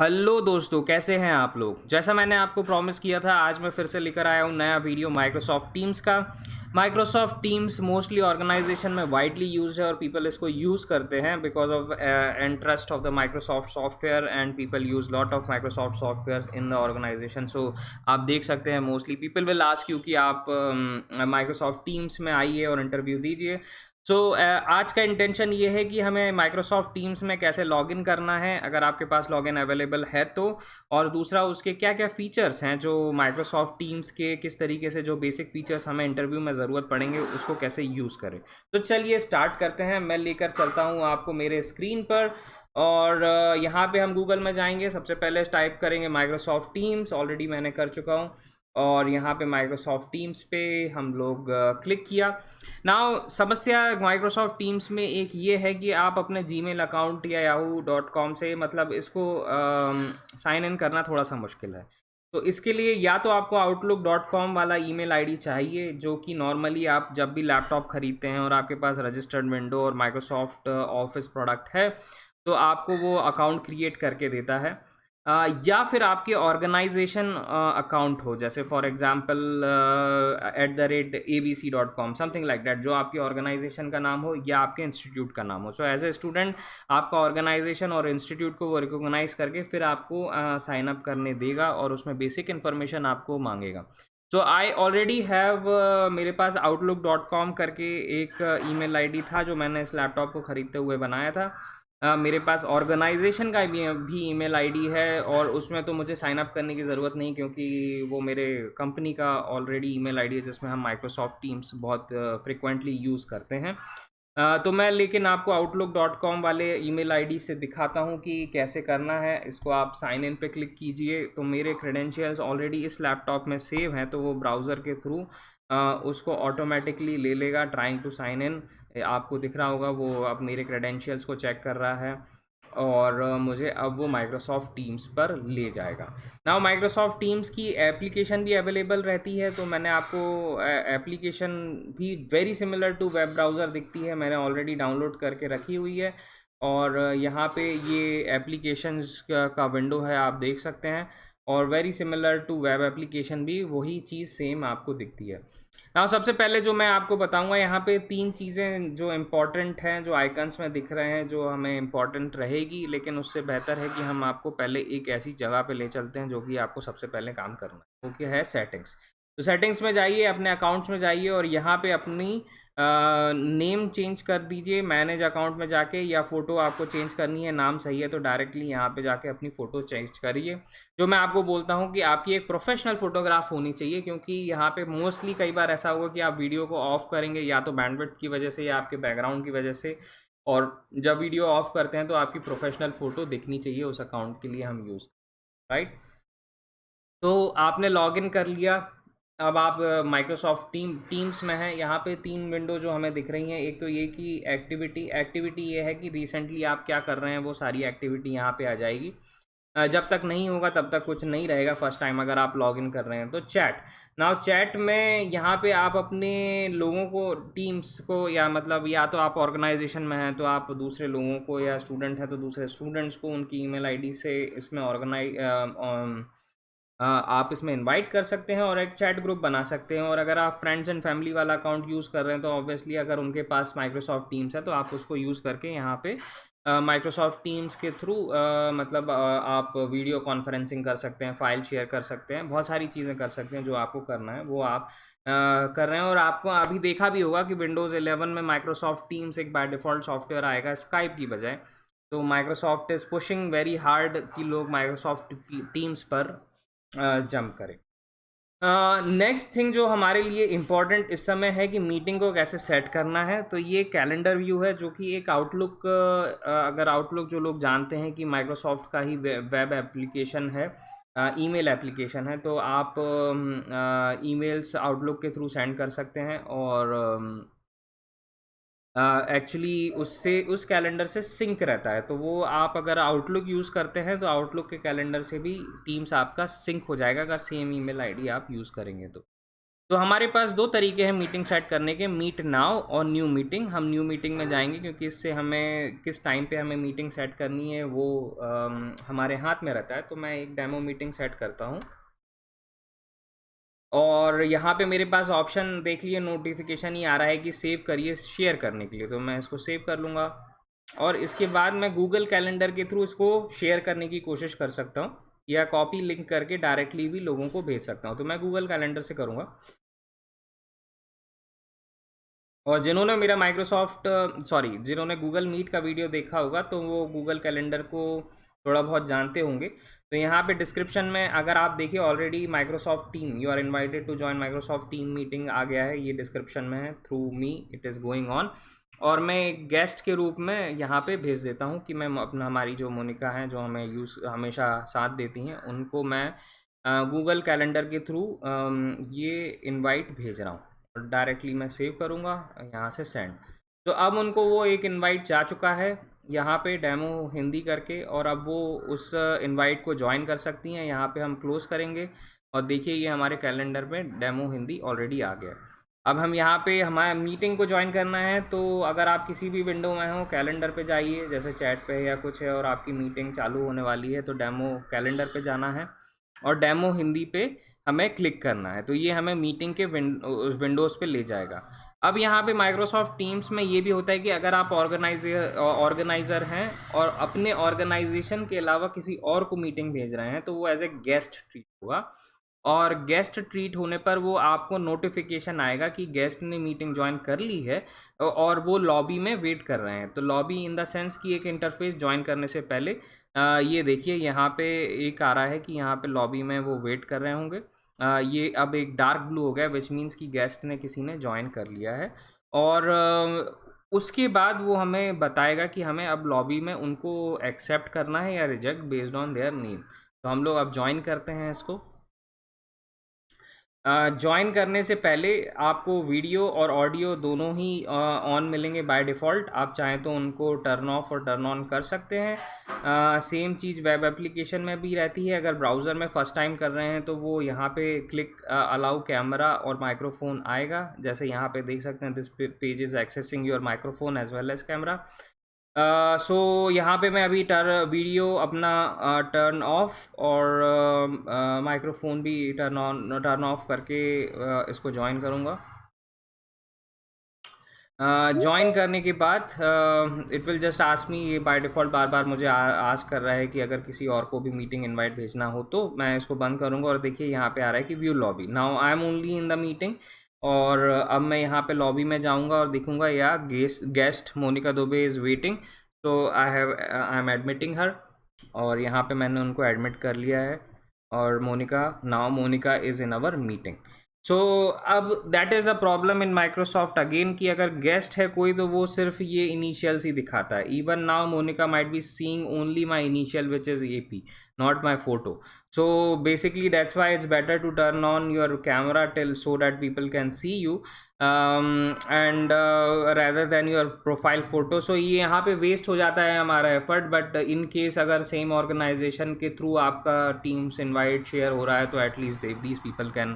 Hello दोस्तों, कैसे हैं आप लोग। जैसा मैंने आपको प्रॉमिस किया था, आज मैं फिर से लेकर आया हूँ नया वीडियो माइक्रोसॉफ्ट टीम्स का। माइक्रोसॉफ्ट टीम्स मोस्टली ऑर्गेनाइजेशन में वाइडली यूज है और पीपल इसको यूज़ करते हैं because of interest of the Microsoft software and people use lot of Microsoft software in the organisation. So आप देख सकते हैं mostly people will ask you कि आप माइक्रोसॉफ्ट टीम्स में आइए और इंटरव्यू दीजिए। सो आज का इंटेंशन ये है कि हमें माइक्रोसॉफ्ट टीम्स में कैसे लॉगिन करना है, अगर आपके पास लॉगिन अवेलेबल है तो। और दूसरा, उसके क्या क्या फ़ीचर्स हैं जो माइक्रोसॉफ्ट टीम्स के, किस तरीके से जो बेसिक फ़ीचर्स हमें इंटरव्यू में ज़रूरत पड़ेंगे उसको कैसे यूज़ करें। तो चलिए स्टार्ट करते हैं। मैं लेकर चलता हूँ आपको मेरे स्क्रीन पर। और यहाँ पे हम गूगल में जाएंगे। सबसे पहले टाइप करेंगे माइक्रोसॉफ्ट टीम्स, ऑलरेडी मैंने कर चुका हूँ। और यहाँ पे माइक्रोसॉफ्ट टीम्स पे हम लोग क्लिक किया। नाउ समस्या माइक्रोसॉफ्ट टीम्स में एक ये है कि आप अपने जीमेल अकाउंट या yahoo.com से, मतलब इसको साइन इन करना थोड़ा सा मुश्किल है। तो इसके लिए या तो आपको outlook.com वाला ईमेल आईडी चाहिए, जो कि नॉर्मली आप जब भी लैपटॉप ख़रीदते हैं और आपके पास रजिस्टर्ड विंडो और माइक्रोसॉफ्ट ऑफिस प्रोडक्ट है तो आपको वो अकाउंट क्रिएट करके देता है। या फिर आपके ऑर्गेनाइजेशन अकाउंट हो, जैसे for example @abc.com, something like that, जो आपकी ऑर्गेनाइजेशन का नाम हो या आपके इंस्टीट्यूट का नाम हो। सो एज ए स्टूडेंट आपका ऑर्गेनाइजेशन और इंस्टीट्यूट को वो रिकॉग्नाइज करके फिर आपको साइन अप करने देगा और उसमें बेसिक इन्फॉर्मेशन आपको मांगेगा। सो आई ऑलरेडी हैव, मेरे पास outlook.com करके एक ईमेल आईडी था जो मैंने इस लैपटॉप को ख़रीदते हुए बनाया था। मेरे पास ऑर्गेनाइजेशन का भी ईमेल आईडी है और उसमें तो मुझे साइन अप करने की ज़रूरत नहीं, क्योंकि वो मेरे कंपनी का ऑलरेडी ईमेल आईडी है जिसमें हम माइक्रोसॉफ्ट टीम्स बहुत फ्रिक्वेंटली यूज़ करते हैं। तो मैं लेकिन आपको outlook.com वाले ईमेल आईडी से दिखाता हूँ कि कैसे करना है इसको। आप साइन इन पे क्लिक कीजिए तो मेरे क्रेडेंशियल्स ऑलरेडी इस लैपटॉप में सेव हैं, तो वो ब्राउज़र के थ्रू उसको ऑटोमेटिकली ले लेगा। ट्राइंग टू साइन इन, आपको दिख रहा होगा वो अब मेरे क्रेडेंशियल्स को चेक कर रहा है और मुझे अब वो माइक्रोसॉफ्ट टीम्स पर ले जाएगा। नाउ माइक्रोसॉफ्ट टीम्स की एप्लीकेशन भी अवेलेबल रहती है, तो मैंने आपको एप्लीकेशन भी very similar to web browser दिखती है, मैंने ऑलरेडी डाउनलोड करके रखी हुई है। और यहाँ पे ये एप्लीकेशंस का विंडो है, आप देख सकते हैं। और very similar to web application भी वही चीज़ सेम आपको दिखती है। नाउ सबसे पहले जो मैं आपको बताऊंगा, यहाँ पे 3 चीज़ें जो इम्पॉर्टेंट हैं, जो आइकन्स में दिख रहे हैं, जो हमें इम्पॉर्टेंट रहेगी, लेकिन उससे बेहतर है कि हम आपको पहले एक ऐसी जगह पे ले चलते हैं जो कि आपको सबसे पहले काम करना है, वो क्या है, सेटिंग्स। तो सेटिंग्स में जाइए, अपने अकाउंट्स में जाइए और यहाँ पे अपनी नेम चेंज कर दीजिए मैनेज अकाउंट में जाके, या फ़ोटो आपको चेंज करनी है, नाम सही है तो डायरेक्टली यहाँ पे जाके अपनी फ़ोटो चेंज करिए। जो मैं आपको बोलता हूँ कि आपकी एक प्रोफेशनल फ़ोटोग्राफ होनी चाहिए, क्योंकि यहाँ पे मोस्टली कई बार ऐसा होगा कि आप वीडियो को ऑफ़ करेंगे या तो बैंडविड्थ की वजह से या आपके बैकग्राउंड की वजह से, और जब वीडियो ऑफ़ करते हैं तो आपकी प्रोफेशनल फ़ोटो दिखनी चाहिए उस अकाउंट के लिए हम यूज़, राइट। तो आपने लॉगिन कर लिया। अब आप माइक्रोसॉफ्ट टीम्स में हैं। यहाँ पे 3 विंडो जो हमें दिख रही हैं, एक तो ये कि एक्टिविटी ये है कि रिसेंटली आप क्या कर रहे हैं, वो सारी एक्टिविटी यहाँ पे आ जाएगी। जब तक नहीं होगा तब तक कुछ नहीं रहेगा फर्स्ट टाइम अगर आप लॉगिन कर रहे हैं तो। चैट में यहाँ पे आप अपने लोगों को, टीम्स को, या मतलब या तो आप ऑर्गेनाइजेशन में हैं तो आप दूसरे लोगों को, या स्टूडेंट हैं तो दूसरे स्टूडेंट्स को उनकी ईमेल आईडी से इसमें आप इसमें इनवाइट कर सकते हैं और एक चैट ग्रुप बना सकते हैं। और अगर आप फ्रेंड्स एंड फैमिली वाला अकाउंट यूज़ कर रहे हैं तो ऑब्वियसली अगर उनके पास माइक्रोसॉफ्ट टीम्स है तो आप उसको यूज़ करके यहाँ पे माइक्रोसॉफ्ट टीम्स के थ्रू मतलब आप वीडियो कॉन्फ्रेंसिंग कर सकते हैं, फ़ाइल शेयर कर सकते हैं, बहुत सारी चीज़ें कर सकते हैं। जो आपको करना है वो आप कर रहे हैं। और आपको अभी देखा भी होगा कि विंडोज़ 11 में माइक्रोसॉफ्ट टीम्स एक बाय डिफ़ॉल्ट सॉफ्टवेयर आएगा स्काइप की बजाय। तो Microsoft is pushing very hard कि लोग माइक्रोसॉफ्ट टीम्स पर जंप करें। नेक्स्ट थिंग जो हमारे लिए इम्पॉर्टेंट इस समय है कि मीटिंग को कैसे सेट करना है। तो ये कैलेंडर व्यू है जो कि एक आउटलुक, अगर आउटलुक जो लोग जानते हैं कि माइक्रोसॉफ्ट का ही वेब एप्लीकेशन है, ईमेल एप्लीकेशन है, तो आप ईमेल्स आउटलुक के थ्रू सेंड कर सकते हैं। और एक्चुअली उससे, उस कैलेंडर से सिंक रहता है, तो वो आप अगर आउटलुक यूज़ करते हैं तो आउटलुक के कैलेंडर से भी टीम्स आपका सिंक हो जाएगा अगर सेम ईमेल आईडी आप यूज़ करेंगे तो। तो हमारे पास दो तरीके हैं मीटिंग सेट करने के, मीट नाउ और न्यू मीटिंग। हम न्यू मीटिंग में जाएंगे क्योंकि इससे हमें किस टाइम पे हमें मीटिंग सेट करनी है वो हमारे हाथ में रहता है। तो मैं एक डेमो मीटिंग सेट करता हूँ और यहाँ पे मेरे पास ऑप्शन देख लिए, नोटिफिकेशन ही आ रहा है कि सेव करिए शेयर करने के लिए, तो मैं इसको सेव कर लूँगा और इसके बाद मैं गूगल कैलेंडर के थ्रू इसको शेयर करने की कोशिश कर सकता हूँ या कॉपी लिंक करके डायरेक्टली भी लोगों को भेज सकता हूँ। तो मैं गूगल कैलेंडर से करूँगा और जिन्होंने मेरा जिन्होंने गूगल मीट का वीडियो देखा होगा तो वो गूगल कैलेंडर को थोड़ा बहुत जानते होंगे। तो यहाँ पे डिस्क्रिप्शन में अगर आप देखिए already Microsoft team, you are invited to join Microsoft team meeting आ गया है, ये डिस्क्रिप्शन में है, through me it is going on. और मैं एक गेस्ट के रूप में यहाँ पे भेज देता हूँ कि मैं अपना, हमारी जो मोनिका हैं जो हमें हमेशा साथ देती हैं, उनको मैं गूगल कैलेंडर के थ्रू ये इनवाइट भेज रहा हूँ और डायरेक्टली मैं सेव करूँगा यहाँ से सेंड। तो अब उनको वो एक इनवाइट जा चुका है यहाँ पे डेमो हिंदी करके, और अब वो उस इनवाइट को ज्वाइन कर सकती हैं। यहाँ पे हम क्लोज़ करेंगे और देखिए ये हमारे कैलेंडर में डेमो हिंदी ऑलरेडी आ गया। अब हम यहाँ पे हमारे मीटिंग को ज्वाइन करना है, तो अगर आप किसी भी विंडो में हो कैलेंडर पे जाइए, जैसे चैट पे या कुछ है और आपकी मीटिंग चालू होने वाली है, तो डेमो कैलेंडर पे जाना है और डेमो हिंदी पे हमें क्लिक करना है। तो ये हमें मीटिंग के विंडोज़ पे ले जाएगा। अब यहाँ पे माइक्रोसॉफ्ट टीम्स में ये भी होता है कि अगर आप ऑर्गेनाइज़र हैं और अपने ऑर्गेनाइजेशन के अलावा किसी और को मीटिंग भेज रहे हैं, तो वो एज ए गेस्ट ट्रीट होगा और गेस्ट ट्रीट होने पर वो आपको नोटिफिकेशन आएगा कि गेस्ट ने मीटिंग ज्वाइन कर ली है और वो लॉबी में वेट कर रहे हैं। तो लॉबी इन द सेंस कि एक इंटरफेस ज्वाइन करने से पहले ये देखिए यहाँ पे एक आ रहा है कि यहाँ पे लॉबी में वो वेट कर रहे होंगे। ये अब एक डार्क ब्लू हो गया, विच मीन्स कि गेस्ट ने किसी ने ज्वाइन कर लिया है और उसके बाद वो हमें बताएगा कि हमें अब लॉबी में उनको एक्सेप्ट करना है या reject based on their name. तो हम लोग अब ज्वाइन करते हैं इसको। ज्वाइन करने से पहले आपको वीडियो और ऑडियो दोनों ही ऑन मिलेंगे बाय डिफ़ॉल्ट। आप चाहें तो उनको टर्न ऑफ और टर्न ऑन कर सकते हैं। सेम चीज़ वेब एप्लीकेशन में भी रहती है। अगर ब्राउज़र में फ़र्स्ट टाइम कर रहे हैं तो वो यहाँ पे क्लिक अलाउ कैमरा और माइक्रोफोन आएगा, जैसे यहाँ पे देख सकते हैं, this page is accessing your microphone as well as camera. So यहाँ पे मैं अभी वीडियो अपना टर्न ऑफ और माइक्रोफोन भी टर्न ऑफ करके इसको ज्वाइन करूँगा। ज्वाइन करने के बाद it will just ask me, ये बाय डिफ़ॉल्ट बार बार मुझे आस्क कर रहा है कि अगर किसी और को भी मीटिंग इनवाइट भेजना हो, तो मैं इसको बंद करूँगा और देखिए यहाँ पे आ रहा है कि view lobby, now I am only in the meeting. और अब मैं यहाँ पे लॉबी में जाऊँगा और देखूँगा या guest Monika Dubey is waiting, तो आई एम एडमिटिंग हर, और यहाँ पे मैंने उनको एडमिट कर लिया है और now Monica is in our meeting. So अब that is a problem in Microsoft again कि अगर गेस्ट है कोई तो वो सिर्फ ये इनिशियल्स ही दिखाता है। Even now Monika might be seeing only my initial which is AP, not my photo. So basically that's why it's better to turn on your camera so that people can see you and rather than your profile photo. So ये यहाँ पे waste हो जाता है हमारा effort, but in case अगर same organisation के through आपका टीम्स इनवाइट शेयर हो रहा है तो at least these people can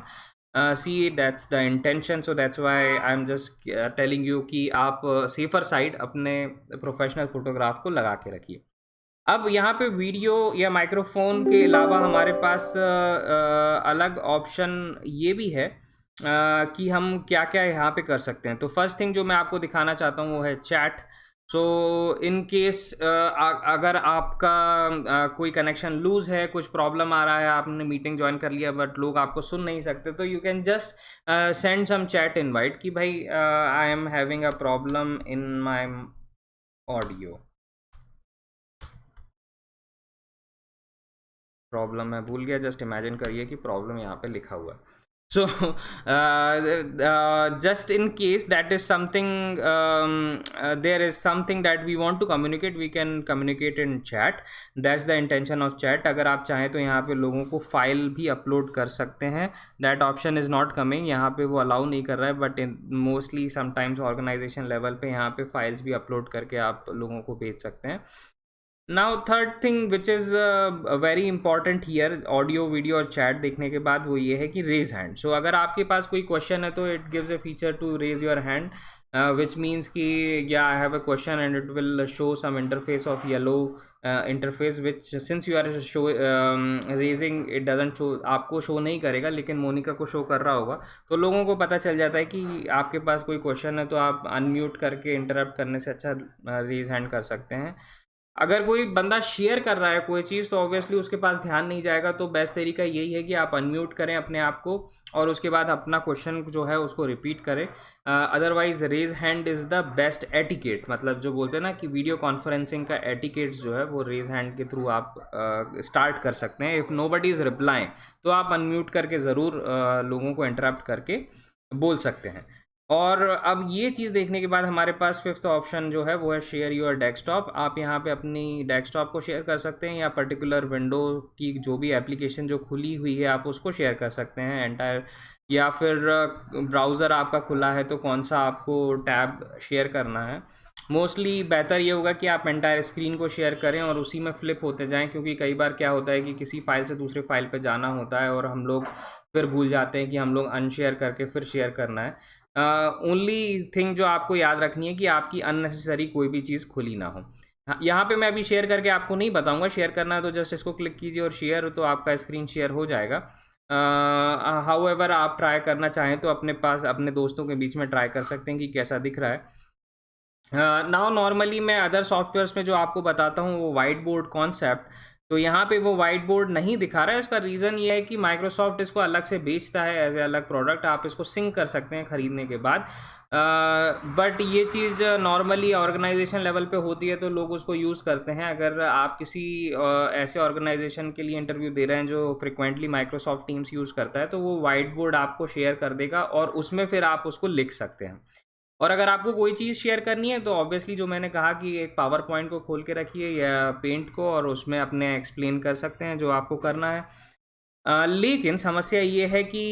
see it. That's the intention. So that's why I'm just telling you कि आप सेफर साइड अपने प्रोफेशनल फोटोग्राफ को लगा के रखिए। अब यहाँ पे वीडियो या माइक्रोफोन के अलावा हमारे पास अलग ऑप्शन ये भी है कि हम क्या क्या यहाँ पे कर सकते हैं। तो फर्स्ट थिंग जो मैं आपको दिखाना चाहता हूँ वो है चैट। सो इन केस अगर आपका कोई कनेक्शन लूज़ है, कुछ प्रॉब्लम आ रहा है, आपने मीटिंग ज्वाइन कर लिया बट लोग आपको सुन नहीं सकते, तो you can just send some chat invite कि भाई I am having a problem in my audio. Problem मैं भूल गया, जस्ट इमेजिन करिए कि प्रॉब्लम यहाँ पे लिखा हुआ है। So just in case that is something there is something that we want to communicate, we can communicate in chat. That's the intention of chat. अगर आप चाहें तो यहाँ पे लोगों को फाइल भी अपलोड कर सकते हैं। That option is not coming, यहाँ पे वो अलाउ नहीं कर रहा है, but mostly sometimes organisation level पे यहाँ पे फाइल्स भी अपलोड करके आप लोगों को भेज सकते हैं। Now third thing which is very important hear audio video और चैट देखने के बाद वो ये है कि रेज हैंड. सो अगर आपके पास कोई क्वेश्चन है तो it gives a feature to raise your hand, which means कि yeah, I have a question and it will show some interface of yellow interface which since you are show raising it doesn't show, आपको show नहीं करेगा लेकिन मोनिका को show कर रहा होगा. तो लोगों को पता चल जाता है कि आपके पास कोई क्वेश्चन है, तो आप अनम्यूट करके इंटरप्ट करने से अच्छा रेज हैंड कर सकते हैं. अगर कोई बंदा शेयर कर रहा है कोई चीज़ तो ऑब्वियसली उसके पास ध्यान नहीं जाएगा, तो बेस्ट तरीका यही है कि आप अनम्यूट करें अपने आप को और उसके बाद अपना क्वेश्चन जो है उसको रिपीट करें. Otherwise raise hand is the best etiquette, मतलब जो बोलते हैं ना कि वीडियो कॉन्फ्रेंसिंग का एटिकेट जो है वो रेज हैंड के थ्रू आप स्टार्ट कर सकते हैं. इफ़ नोबडी इज़ रिप्लाइंग तो आप अनम्यूट करके ज़रूर लोगों को इंटरप्ट करके बोल सकते हैं. और अब ये चीज़ देखने के बाद हमारे पास फिफ्थ ऑप्शन जो है वो है शेयर योर डेस्कटॉप. आप यहाँ पे अपनी डेस्कटॉप को शेयर कर सकते हैं या पर्टिकुलर विंडो की जो भी एप्लीकेशन जो खुली हुई है आप उसको शेयर कर सकते हैं एंटायर, या फिर ब्राउज़र आपका खुला है तो कौन सा आपको टैब शेयर करना है. मोस्टली बेहतर ये होगा कि आप एंटायर स्क्रीन को शेयर करें और उसी में फ्लिप होते जाएं, क्योंकि कई बार क्या होता है कि किसी फाइल से दूसरे फाइल पे जाना होता है और हम लोग फिर भूल जाते हैं कि हम लोग अनशेयर करके फिर शेयर करना है. ओनली थिंग जो आपको याद रखनी है कि आपकी अननेसेसरी कोई भी चीज़ खुली ना हो. हाँ, यहाँ पे मैं अभी शेयर करके आपको नहीं बताऊंगा. शेयर करना है तो जस्ट इसको क्लिक कीजिए और शेयर, तो आपका स्क्रीन शेयर हो जाएगा. हाउएवर आप ट्राई करना चाहें तो अपने पास अपने दोस्तों के बीच में ट्राई कर सकते हैं कि कैसा दिख रहा है. नाउ नॉर्मली मैं अदर सॉफ्टवेयर्स में जो आपको बताता हूँ वो वाइट बोर्ड कॉन्सेप्ट, तो यहाँ पे वो वाइट बोर्ड नहीं दिखा रहा है. उसका रीज़न ये है कि माइक्रोसॉफ्ट इसको अलग से बेचता है एज ए अलग प्रोडक्ट. आप इसको सिंक कर सकते हैं ख़रीदने के बाद. बट ये चीज़ नॉर्मली ऑर्गेनाइजेशन लेवल पे होती है तो लोग उसको यूज़ करते हैं. अगर आप किसी ऐसे ऑर्गेनाइजेशन के लिए इंटरव्यू दे रहे हैं जो फ्रिक्वेंटली माइक्रोसॉफ्ट टीम्स यूज़ करता है तो वो वाइट बोर्ड आपको शेयर कर देगा और उसमें फिर आप उसको लिख सकते हैं. और अगर आपको कोई चीज़ शेयर करनी है तो ऑब्वियसली जो मैंने कहा कि एक पावर पॉइंट को खोल के रखिए या पेंट को और उसमें अपने एक्सप्लेन कर सकते हैं जो आपको करना है. लेकिन समस्या ये है कि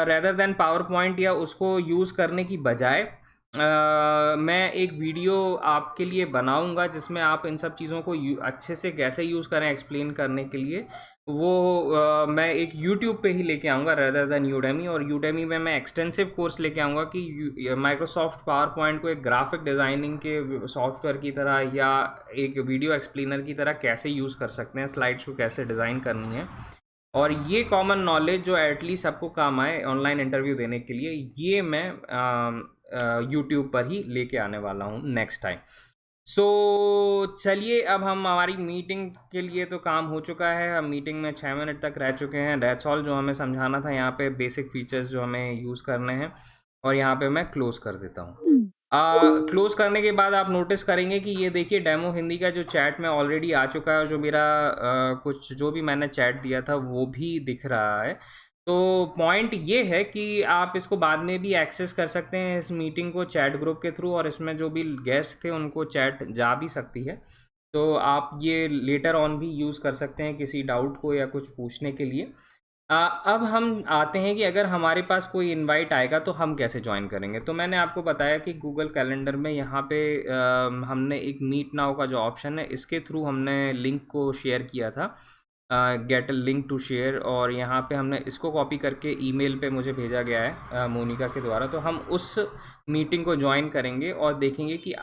रेदर देन पावर पॉइंट या उसको यूज़ करने की बजाय मैं एक वीडियो आपके लिए बनाऊंगा जिसमें आप इन सब चीज़ों को अच्छे से कैसे यूज़ करें एक्सप्लेन करने के लिए. वो मैं एक यूट्यूब पे ही लेके आऊँगा रेदर देन यूडेमी, और यूडेमी में मैं एक्सटेंसिव कोर्स लेके आऊँगा कि माइक्रोसॉफ्ट पावर पॉइंट को एक ग्राफिक डिज़ाइनिंग के सॉफ्टवेयर की तरह या एक वीडियो एक्सप्लेनर की तरह कैसे यूज़ कर सकते हैं, स्लाइड्स को कैसे डिज़ाइन करनी है. और ये कॉमन नॉलेज जो एटलीस्ट सबको काम आए ऑनलाइन इंटरव्यू देने के लिए, ये मैं यूट्यूब पर ही लेके आने वाला हूँ नेक्स्ट टाइम. सो चलिए अब हम हमारी मीटिंग के लिए तो काम हो चुका है. हम मीटिंग में 6 मिनट तक रह चुके हैं. दैट्स ऑल जो हमें समझाना था यहाँ पे, बेसिक फीचर्स जो हमें यूज़ करने हैं. और यहाँ पे मैं क्लोज़ कर देता हूँ. क्लोज़ करने के बाद आप नोटिस करेंगे कि ये देखिए डेमो हिंदी का जो चैट में ऑलरेडी आ चुका है और जो मेरा कुछ जो भी मैंने चैट दिया था वो भी दिख रहा है. तो पॉइंट ये है कि आप इसको बाद में भी एक्सेस कर सकते हैं इस मीटिंग को चैट ग्रुप के थ्रू, और इसमें जो भी गेस्ट थे उनको चैट जा भी सकती है. तो आप ये लेटर ऑन भी यूज़ कर सकते हैं किसी डाउट को या कुछ पूछने के लिए. अब हम आते हैं कि अगर हमारे पास कोई इनवाइट आएगा तो हम कैसे ज्वाइन करेंगे. तो मैंने आपको बताया कि गूगल कैलेंडर में यहाँ पे हमने एक मीट नाउ का जो ऑप्शन है इसके थ्रू हमने लिंक को शेयर किया था, get a link to share, और यहाँ पे हमने इसको कॉपी करके ईमेल पे मुझे भेजा गया है मोनिका के द्वारा. तो हम उस मीटिंग को ज्वाइन करेंगे और देखेंगे कि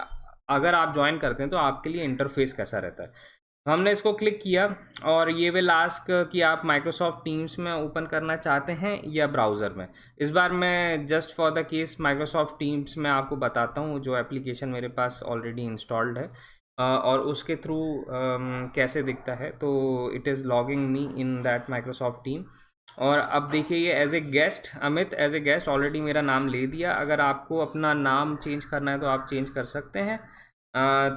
अगर आप ज्वाइन करते हैं तो आपके लिए इंटरफेस कैसा रहता है. हमने इसको क्लिक किया और ये विल आस्क कि आप माइक्रोसॉफ्ट टीम्स में ओपन करना चाहते हैं या ब्राउज़र में. इस बार मैं just for the case Microsoft teams में आपको बताता हूँ जो एप्लीकेशन मेरे पास ऑलरेडी इंस्टॉल्ड है और उसके थ्रू कैसे दिखता है. तो it is logging me in that Microsoft Team. और अब देखिए ये as a guest, Amit as a guest already मेरा नाम ले दिया. अगर आपको अपना नाम चेंज करना है तो आप चेंज कर सकते हैं,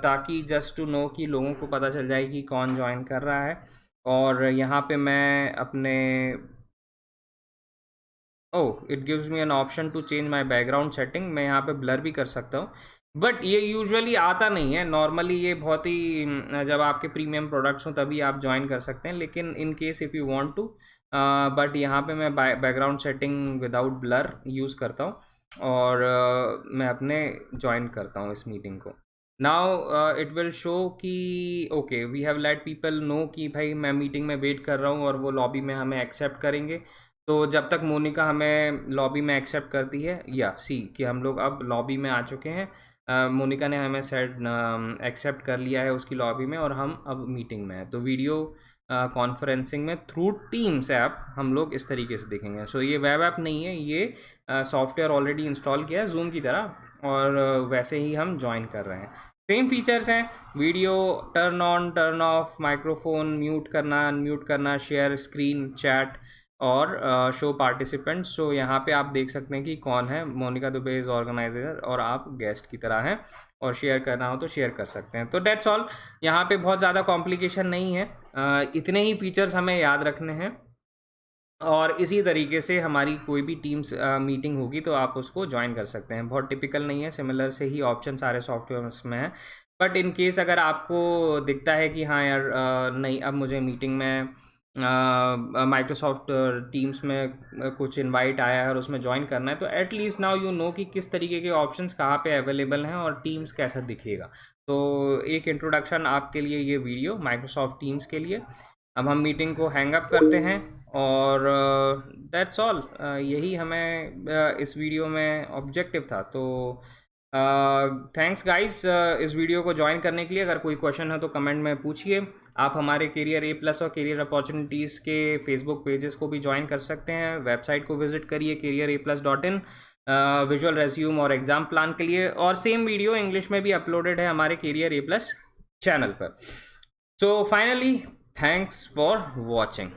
ताकि जस्ट टू नो कि लोगों को पता चल जाए कि कौन ज्वाइन कर रहा है. और यहाँ पे मैं अपने it gives me an option to change my background setting. मैं यहाँ पे ब्लर भी कर सकता हूँ, बट ये यूजुअली आता नहीं है. नॉर्मली ये बहुत ही जब आपके प्रीमियम प्रोडक्ट्स हों तभी आप ज्वाइन कर सकते हैं, लेकिन in case if you want to, but यहाँ पे मैं background setting without blur use करता हूँ और मैं अपने ज्वाइन करता हूँ इस मीटिंग को. नाउ इट विल शो कि okay we have let people know कि भाई मैं मीटिंग में वेट कर रहा हूँ और वो लॉबी में हमें एक्सेप्ट करेंगे। तो जब तक मोनिका हमें लॉबी में एक्सेप्ट करती है, या सी कि हम लोग अब लॉबी में आ चुके हैं, मोनिका ने हमें सेट एक्सेप्ट कर लिया है उसकी लॉबी में और हम अब मीटिंग में हैं। तो वीडियो कॉन्फ्रेंसिंग में थ्रू टीम्स ऐप हम लोग इस तरीके से देखेंगे। सो ये वेब ऐप नहीं है, ये सॉफ्टवेयर ऑलरेडी इंस्टॉल किया है जूम की तरह और वैसे ही हम ज्वाइन कर रहे हैं। सेम फीचर्स हैं, video turn on turn off, microphone mute करना अनम्यूट करना, शेयर स्क्रीन, चैट और शो पार्टिसिपेंट। सो यहाँ पे आप देख सकते हैं कि कौन है, मोनिका दुबे इज़ ऑर्गेनाइजर और आप गेस्ट की तरह हैं और शेयर करना हो तो शेयर कर सकते हैं। तो डेट्स ऑल, यहाँ पे बहुत ज़्यादा कॉम्प्लिकेशन नहीं है, इतने ही फीचर्स हमें याद रखने हैं और इसी तरीके से हमारी कोई भी टीम्स मीटिंग होगी तो आप उसको ज्वाइन कर सकते हैं। बहुत टिपिकल नहीं है, सिमिलर से ही ऑप्शन सारे सॉफ्टवेयर्स में है। बट इन केस अगर आपको दिखता है कि हाँ यार नहीं, अब मुझे मीटिंग में माइक्रोसॉफ्ट टीम्स में कुछ इनवाइट आया है और उसमें ज्वाइन करना है, तो एटलीस्ट नाउ यू नो कि किस तरीके के ऑप्शंस कहाँ पे अवेलेबल हैं और टीम्स कैसा दिखेगा। तो एक इंट्रोडक्शन आपके लिए ये वीडियो माइक्रोसॉफ्ट टीम्स के लिए। अब हम मीटिंग को हैंग अप करते हैं और दैट्स ऑल, यही हमें इस वीडियो में ऑब्जेक्टिव था। तो थैंक्स गाइस इस वीडियो को ज्वाइन करने के लिए। अगर कोई क्वेश्चन है तो कमेंट में पूछिए। आप हमारे करियर A+ और करियर अपॉर्चुनिटीज़ के फेसबुक पेजेस को भी ज्वाइन कर सकते हैं। वेबसाइट को विजिट करिए careeraplus.in विजुअल रेज्यूम और एग्ज़ाम प्लान के लिए, और सेम वीडियो इंग्लिश में भी अपलोडेड है हमारे करियर A+ चैनल पर। So finally thanks for watching.